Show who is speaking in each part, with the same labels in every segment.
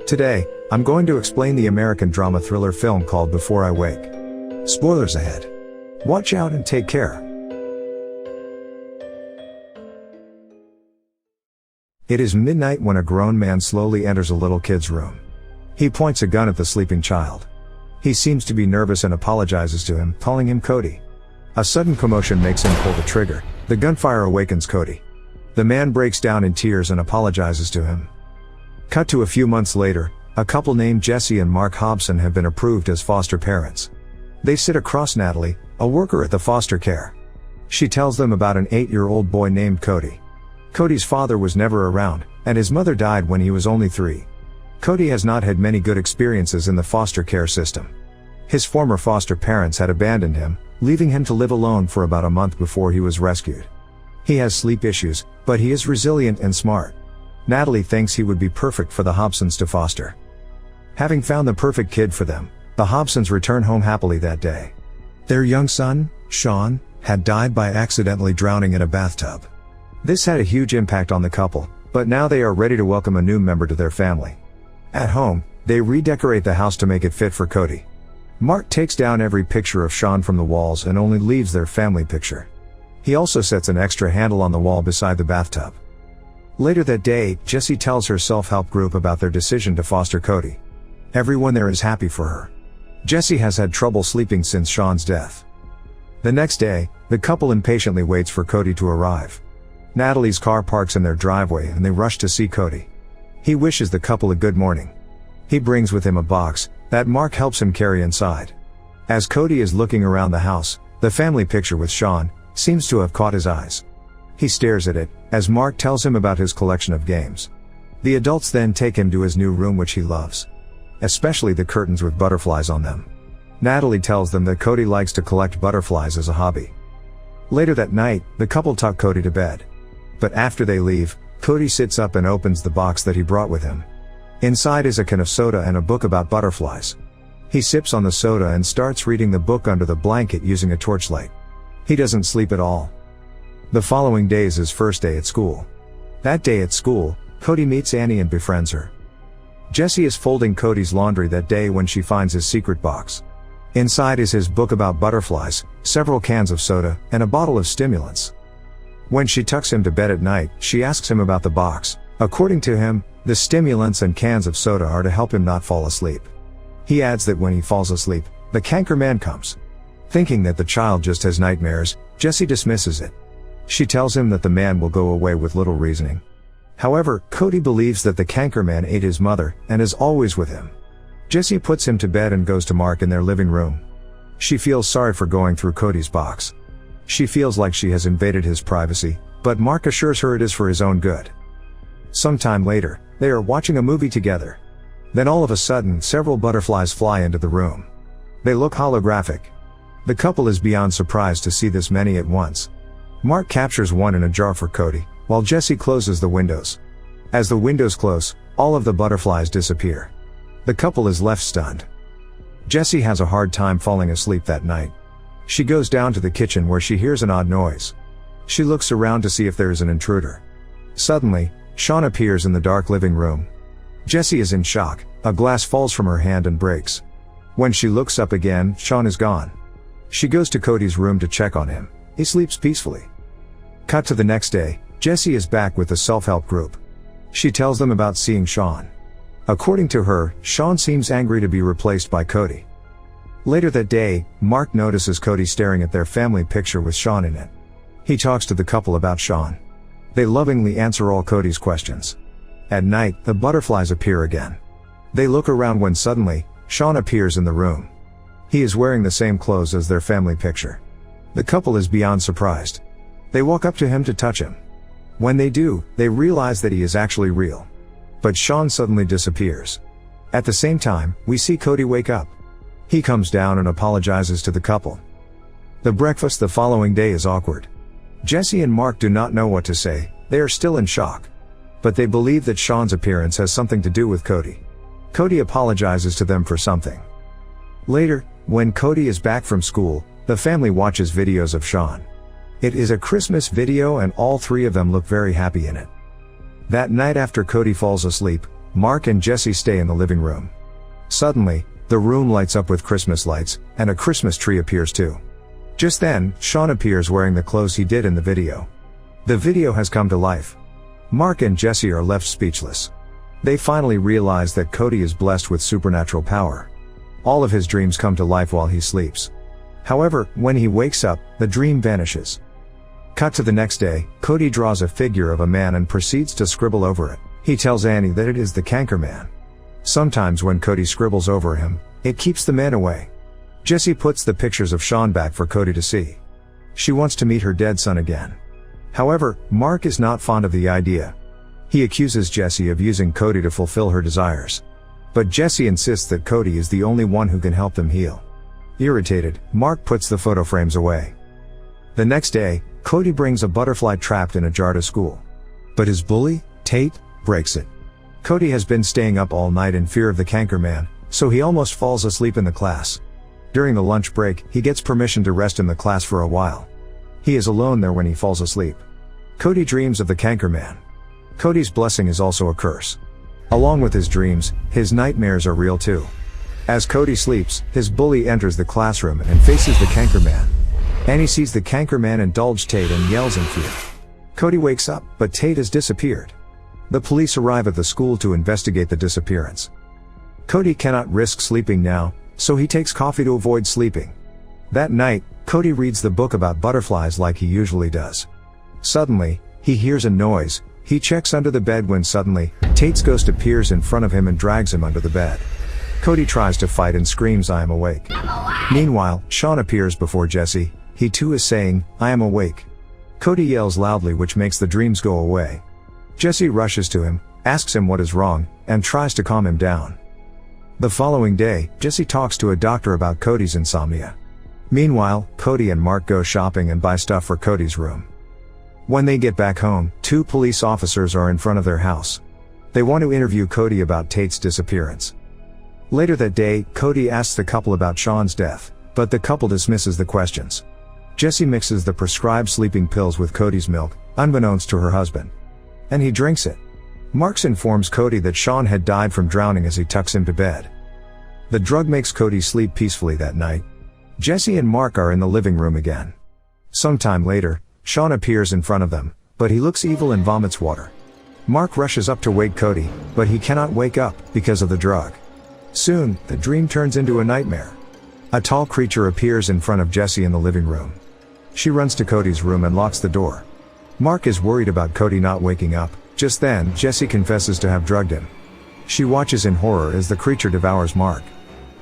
Speaker 1: Today, I'm going to explain the American drama thriller film called Before I Wake. Spoilers ahead. Watch out and take care. It is midnight when a grown man slowly enters a little kid's room. He points a gun at the sleeping child. He seems to be nervous and apologizes to him, calling him Cody. A sudden commotion makes him pull the trigger. The gunfire awakens Cody. The man breaks down in tears and apologizes to him. Cut to a few months later, a couple named Jessie and Mark have been approved as foster parents. They sit across Natalie, a worker at the foster care. She tells them about an 8-year-old boy named Cody. Cody's father was never around, and his mother died when he was only 3. Cody has not had many good experiences in the foster care system. His former foster parents had abandoned him, leaving him to live alone for about a month before he was rescued. He has sleep issues, but he is resilient and smart. Natalie thinks he would be perfect for the Hobsons to foster. Having found the perfect kid for them, the Hobsons return home happily that day. Their young son, Shawn, had died by accidentally drowning in a bathtub. This had a huge impact on the couple, but now they are ready to welcome a new member to their family. At home, they redecorate the house to make it fit for Cody. Mark takes down every picture of Shawn from the walls and only leaves their family picture. He also sets an extra handle on the wall beside the bathtub. Later that day, Jessie tells her self-help group about their decision to foster Cody. Everyone there is happy for her. Jessie has had trouble sleeping since Shawn's death. The next day, the couple impatiently waits for Cody to arrive. Natalie's car parks in their driveway and they rush to see Cody. He wishes the couple a good morning. He brings with him a box that Mark helps him carry inside. As Cody is looking around the house, the family picture with Shawn seems to have caught his eyes. He stares at it, as Mark tells him about his collection of games. The adults then take him to his new room which he loves. Especially the curtains with butterflies on them. Natalie tells them that Cody likes to collect butterflies as a hobby. Later that night, the couple tuck Cody to bed. But after they leave, Cody sits up and opens the box that he brought with him. Inside is a can of soda and a book about butterflies. He sips on the soda and starts reading the book under the blanket using a torchlight. He doesn't sleep at all. The following day is his first day at school. That day at school, Cody meets Annie and befriends her. Jessie is folding Cody's laundry that day when she finds his secret box. Inside is his book about butterflies, several cans of soda, and a bottle of stimulants. When she tucks him to bed at night, she asks him about the box. According to him, the stimulants and cans of soda are to help him not fall asleep. He adds that when he falls asleep, the canker man comes. Thinking that the child just has nightmares, Jessie dismisses it. She tells him that the man will go away with little reasoning. However, Cody believes that the canker man ate his mother and is always with him. Jessie puts him to bed and goes to Mark in their living room. She feels sorry for going through Cody's box. She feels like she has invaded his privacy, but Mark assures her it is for his own good. Sometime later, they are watching a movie together. Then all of a sudden, several butterflies fly into the room. They look holographic. The couple is beyond surprised to see this many at once. Mark captures one in a jar for Cody, while Jessie closes the windows. As the windows close, all of the butterflies disappear. The couple is left stunned. Jessie has a hard time falling asleep that night. She goes down to the kitchen where she hears an odd noise. She looks around to see if there is an intruder. Suddenly, Shawn appears in the dark living room. Jessie is in shock. A glass falls from her hand and breaks. When she looks up again, Shawn is gone. She goes to Cody's room to check on him. He sleeps peacefully. Cut to the next day, Jessie is back with the self-help group. She tells them about seeing Shawn. According to her, Shawn seems angry to be replaced by Cody. Later that day, Mark notices Cody staring at their family picture with Shawn in it. He talks to the couple about Shawn. They lovingly answer all Cody's questions. At night, the butterflies appear again. They look around when suddenly, Shawn appears in the room. He is wearing the same clothes as their family picture. The couple is beyond surprised. They walk up to him to touch him. When they do, they realize that he is actually real. But Shawn suddenly disappears. At the same time, we see Cody wake up. He comes down and apologizes to the couple. The breakfast the following day is awkward. Jessie and Mark do not know what to say. They are still in shock. But they believe that Shawn's appearance has something to do with Cody. Cody apologizes to them for something. Later, when Cody is back from school, the family watches videos of Shawn. It is a Christmas video and all 3 of them look very happy in it. That night after Cody falls asleep, Mark and Jessie stay in the living room. Suddenly, the room lights up with Christmas lights, and a Christmas tree appears too. Just then, Shawn appears wearing the clothes he did in the video. The video has come to life. Mark and Jessie are left speechless. They finally realize that Cody is blessed with supernatural power. All of his dreams come to life while he sleeps. However, when he wakes up, the dream vanishes. Cut to the next day, Cody draws a figure of a man and proceeds to scribble over it. He tells Annie that it is the Canker Man. Sometimes when Cody scribbles over him, it keeps the man away. Jessie puts the pictures of Shawn back for Cody to see. She wants to meet her dead son again. However, Mark is not fond of the idea. He accuses Jessie of using Cody to fulfill her desires. But Jessie insists that Cody is the only one who can help them heal. Irritated, Mark puts the photo frames away. The next day, Cody brings a butterfly trapped in a jar to school. But his bully, Tate, breaks it. Cody has been staying up all night in fear of the Canker Man, so he almost falls asleep in the class. During the lunch break, he gets permission to rest in the class for a while. He is alone there when he falls asleep. Cody dreams of the Canker Man. Cody's blessing is also a curse. Along with his dreams, his nightmares are real too. As Cody sleeps, his bully enters the classroom and faces the Canker Man. Annie sees the Canker Man indulge Tate and yells in fear. Cody wakes up, but Tate has disappeared. The police arrive at the school to investigate the disappearance. Cody cannot risk sleeping now, so he takes coffee to avoid sleeping. That night, Cody reads the book about butterflies like he usually does. Suddenly, he hears a noise. He checks under the bed when suddenly, Tate's ghost appears in front of him and drags him under the bed. Cody tries to fight and screams, "I am awake." Meanwhile, Shawn appears before Jessie. He too is saying, "I am awake." Cody yells loudly, which makes the dreams go away. Jessie rushes to him, asks him what is wrong, and tries to calm him down. The following day, Jessie talks to a doctor about Cody's insomnia. Meanwhile, Cody and Mark go shopping and buy stuff for Cody's room. When they get back home, two police officers are in front of their house. They want to interview Cody about Tate's disappearance. Later that day, Cody asks the couple about Shawn's death, but the couple dismisses the questions. Jessie mixes the prescribed sleeping pills with Cody's milk, unbeknownst to her husband. And he drinks it. Mark informs Cody that Shawn had died from drowning as he tucks him to bed. The drug makes Cody sleep peacefully that night. Jessie and Mark are in the living room again. Sometime later, Shawn appears in front of them, but he looks evil and vomits water. Mark rushes up to wake Cody, but he cannot wake up because of the drug. Soon, the dream turns into a nightmare. A tall creature appears in front of Jessie in the living room. She runs to Cody's room and locks the door. Mark is worried about Cody not waking up. Just then, Jessie confesses to have drugged him. She watches in horror as the creature devours Mark.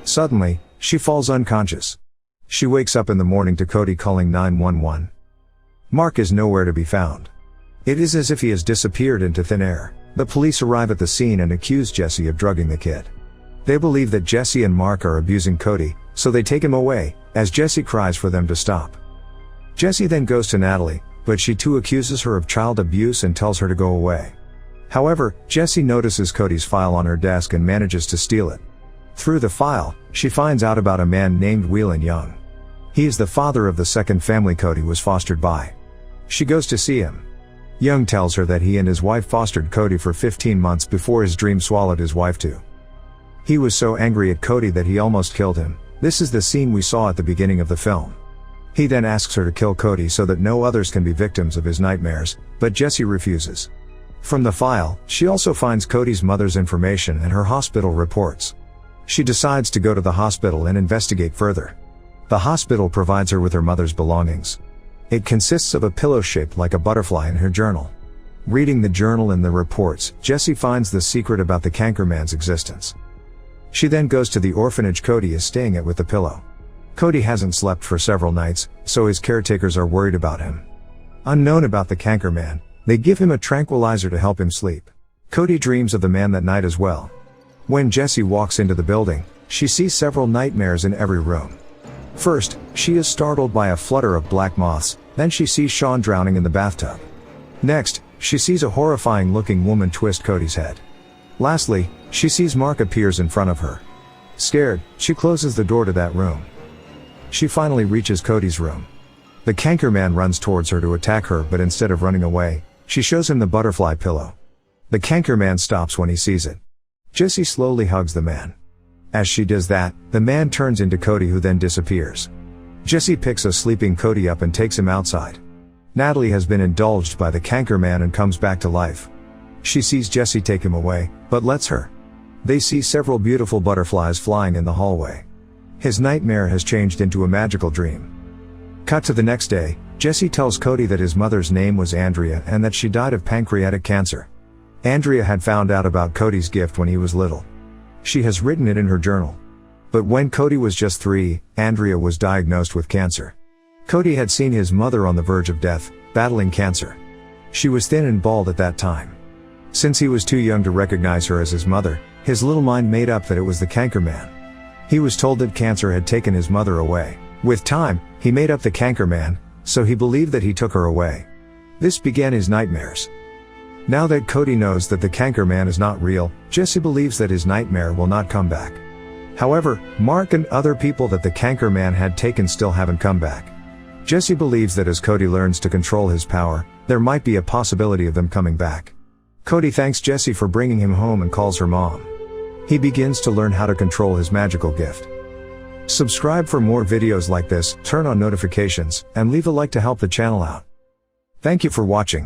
Speaker 1: Suddenly, she falls unconscious. She wakes up in the morning to Cody calling 911. Mark is nowhere to be found. It is as if he has disappeared into thin air. The police arrive at the scene and accuse Jessie of drugging the kid. They believe that Jessie and Mark are abusing Cody, so they take him away, as Jessie cries for them to stop. Jessie then goes to Natalie, but she too accuses her of child abuse and tells her to go away. However, Jessie notices Cody's file on her desk and manages to steal it. Through the file, she finds out about a man named Whelan Young. He is the father of the second family Cody was fostered by. She goes to see him. Young tells her that he and his wife fostered Cody for 15 months before his dream swallowed his wife too. He was so angry at Cody that he almost killed him. This is the scene we saw at the beginning of the film. He then asks her to kill Cody so that no others can be victims of his nightmares, but Jessie refuses. From the file, she also finds Cody's mother's information and her hospital reports. She decides to go to the hospital and investigate further. The hospital provides her with her mother's belongings. It consists of a pillow shaped like a butterfly in her journal. Reading the journal and the reports, Jessie finds the secret about the Canker Man's existence. She then goes to the orphanage Cody is staying at with the pillow. Cody hasn't slept for several nights, so his caretakers are worried about him. Unknown about the Canker Man, they give him a tranquilizer to help him sleep. Cody dreams of the man that night as well. When Jessie walks into the building, she sees several nightmares in every room. First, she is startled by a flutter of black moths, then she sees Shawn drowning in the bathtub. Next, she sees a horrifying looking woman twist Cody's head. Lastly, she sees Mark appears in front of her. Scared, she closes the door to that room. She finally reaches Cody's room. The Canker Man runs towards her to attack her, but instead of running away, she shows him the butterfly pillow. The Canker Man stops when he sees it. Jessie slowly hugs the man. As she does that, the man turns into Cody, who then disappears. Jessie picks a sleeping Cody up and takes him outside. Natalie has been indulged by the canker man and comes back to life. She sees Jessie take him away, but lets her. They see several beautiful butterflies flying in the hallway. His nightmare has changed into a magical dream. Cut to the next day, Jessie tells Cody that his mother's name was Andrea and that she died of pancreatic cancer. Andrea had found out about Cody's gift when he was little. She has written it in her journal. But when Cody was just 3, Andrea was diagnosed with cancer. Cody had seen his mother on the verge of death, battling cancer. She was thin and bald at that time. Since he was too young to recognize her as his mother, his little mind made up that it was the canker man. He was told that cancer had taken his mother away. With time, he made up the canker man, so he believed that he took her away. This began his nightmares. Now that Cody knows that the canker man is not real, Jessie believes that his nightmare will not come back. However, Mark and other people that the canker man had taken still haven't come back. Jessie believes that as Cody learns to control his power, there might be a possibility of them coming back. Cody thanks Jessie for bringing him home and calls her mom. He begins to learn how to control his magical gift. Subscribe for more videos like this, turn on notifications, and leave a like to help the channel out. Thank you for watching.